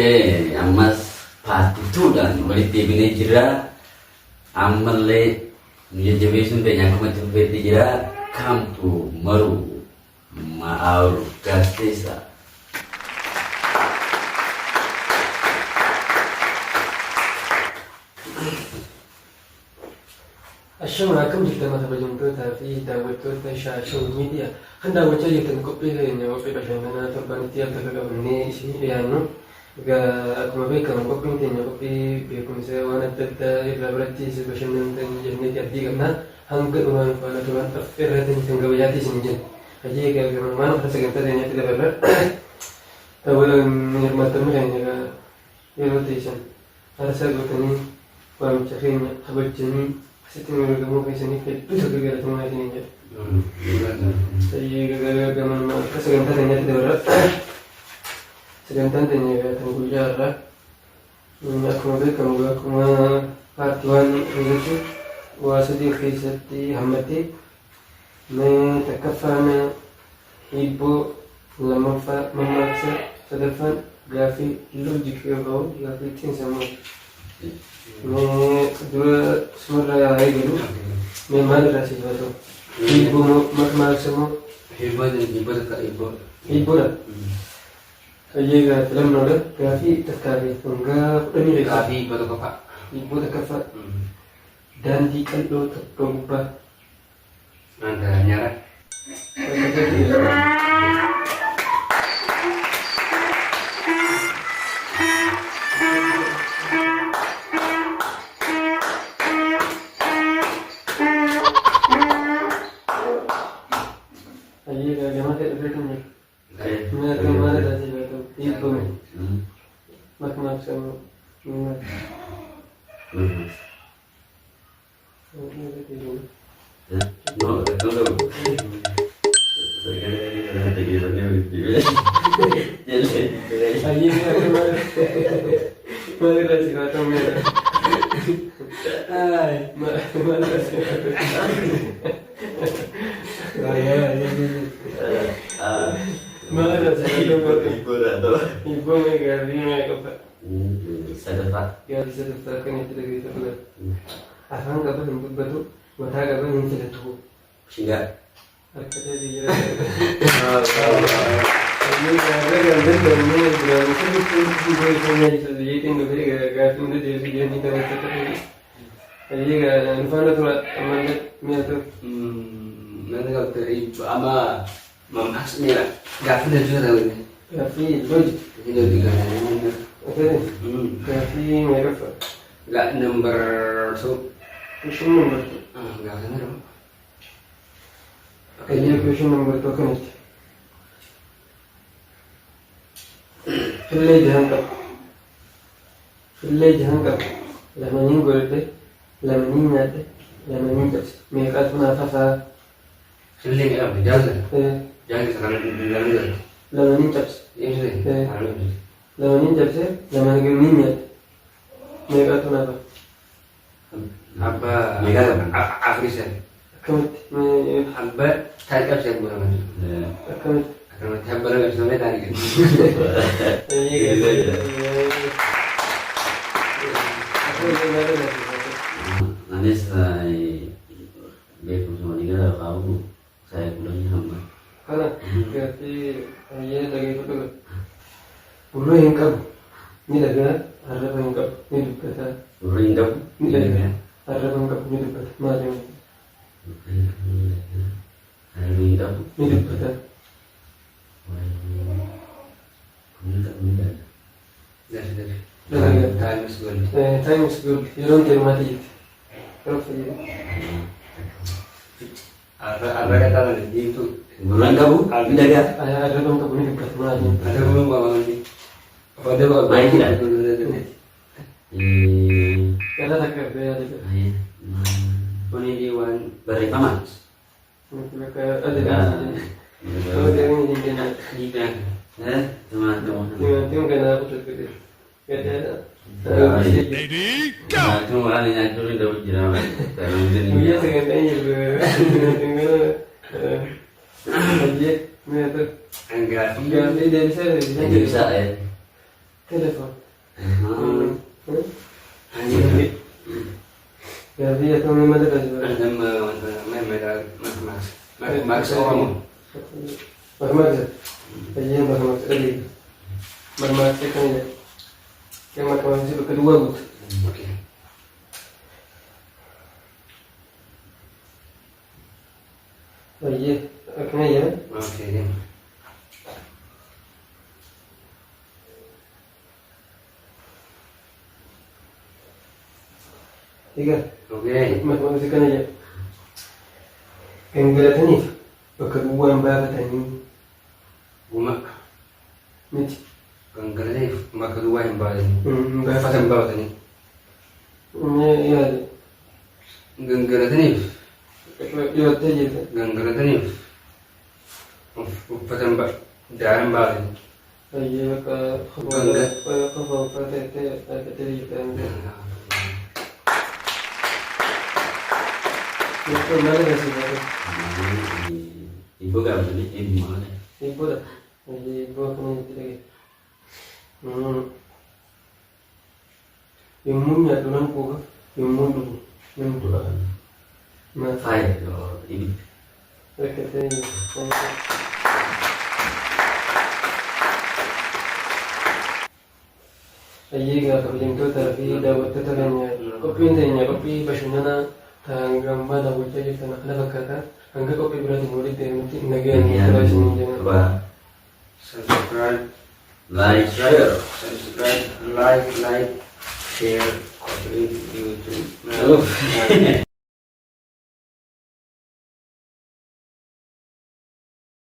ammas paartituudhaan walitti deebinee jira. Ammallee jajjabeessuun keenya akkumatti fufeetti jira. Kamtu maruu ma'aaru gaazexeessaa. Ashama akkam jirtan mata bajamtootaa fi daawwattoota shaashoo miidiyaa kan daawwachaa jirtan qophii keenya qophii bashannanaa torbanitti akka qabannee isinii dhiyaannu. Egaa akkuma beekamu qophiin keenya qophii beekumsa waan adda addaa irraa biratti bashannantan jenneeti abdii qabna. Hanga dhumaan faana turan irratti kan gabayyaatti isin jenna. Hajii egaa garummaan akka sagantaa keenyatti dabarra. Hirmaattonni keenya yeroo teessan harsa gootanii waamicha keenya kabajanii asitti mirgamuu keessaniif hedduu tokko galatamaa isiniin jedha. Gaman akka sagantaa keenyatti dabarra. Sagantaan keenya kan guyyaa irraa akkuma beekamu akkuma paartii waan irratti waa sadii keessatti hammattee takkaffaan hibboo, lammaffaa mammaaksa, sadaffaan gaaffii loojikii yoo ta'u gaaffii xiinsammuu. Dura sumarraa eegalu maal irraa siifatu? Hibboo moo mammaaksa moo? Hibboodha. Egaa filannoodha. Gaaffii takkaafi hanga 10 Gaaffii hibboo tokkoffaa. Hibboo takkaffaa. Daandii qal'oo tokko gubbaa. Nyaara nyaara. Egaa gamata dhufee kan jiru. Nyaata maal irraa siifatu? Hibboo mammaaksa moo? Gaaffii sadaffaa kan itti dhageeffatu afaan qaba hin dubbatu, mataa qaba hin filatu. Shingaa. Harka ta'e jira. Gaaffii meeqaffa? Number 2. Question number 2. Question number 2 kanatti. Fillee jahan qaba. Fillee jahan qaba. Lamaniin godhate, lamaniin nyaate, lamaniin cabse. Meeqaatu naaf hafaa? Fillee jedhamu jaalala. Jaalala isa kana lamanii lamaniin cabse. Lamaniin cabse, lamaniin nyaate. Meeqaatu naaf hafaa? Abbaa meeqaa Afriisan. Akkamitti? Abbaa taa'ee cabsee gurguraman. Akkamitti? Akkanumatti abbaa nama cabsee taa'ee kennu. Anis beekumsa walii gara qabu saya gulanya hamba. Kana gaaffii ayyaana dhageeffatu qaba. Gurra hin qabu. Ni dhagaa arraba hin qabu. Ni dubbata. Gurra hin qabu. Ni dhagaa arraba hin qabu. Ni dubbata. Maali? Arraba hin qabu. Ni dubbata. Time is good. Yeroon deemaati. Yeroo fayyadu. Arra kata mana itu bulan kabu daga Arraba hin qabu. Ni dubbata. Maali? ada belum bawa nanti pada bawa main tidak Kala takka beeyaa jira. ini diwan berrekaman Maka ada kan. Kalau dia ini jenah. teman-teman Tim kena aku terkejut. Kata ada. Lady, go! cuma kan yang dulu dapat jerawat terus Iya sekarang juga. Tinggal aja. Mereka enggak ganti dari saya. jadi bisa ya telepon. Anjing. Gabi atau memang ada kasih. Ada Max orang. Bermaksud, aja bermaksud tadi. Bermaksud kan ya. Yang maksud kedua bu. Oke. Oh iya, akhirnya ya. Oke, ya. Tiga. Oke. Maksud kan aja. Yang berat ini, kedua yang berat ini. Guma. Nih. Ganggalnya maka kedua yang bawah ini. Berat. Pas yang bawah ini. Iya. Ganggalnya ini. Iya tadi itu. Ganggalnya ini. Pas yang bawah. Jangan bawah ini. Iya ke tadi itu. Itu mana kasih baru? Ibu kan tadi ibu mana? Ibu dah. Ibu aku ni lagi. Yung munya tulang ko, yung mundo, yung Tuhan. mas. Saya kalau ini Kasi ayi nga kapag to tapi dapat tataganya kopi niya kopi basyana hanggang mana wajah kita nakalagkata hanggang kopi berarti murid din nagyan terus niya coba Subscribe. like, share. Subscribe. Like. Share. Comment. YouTube. Halo.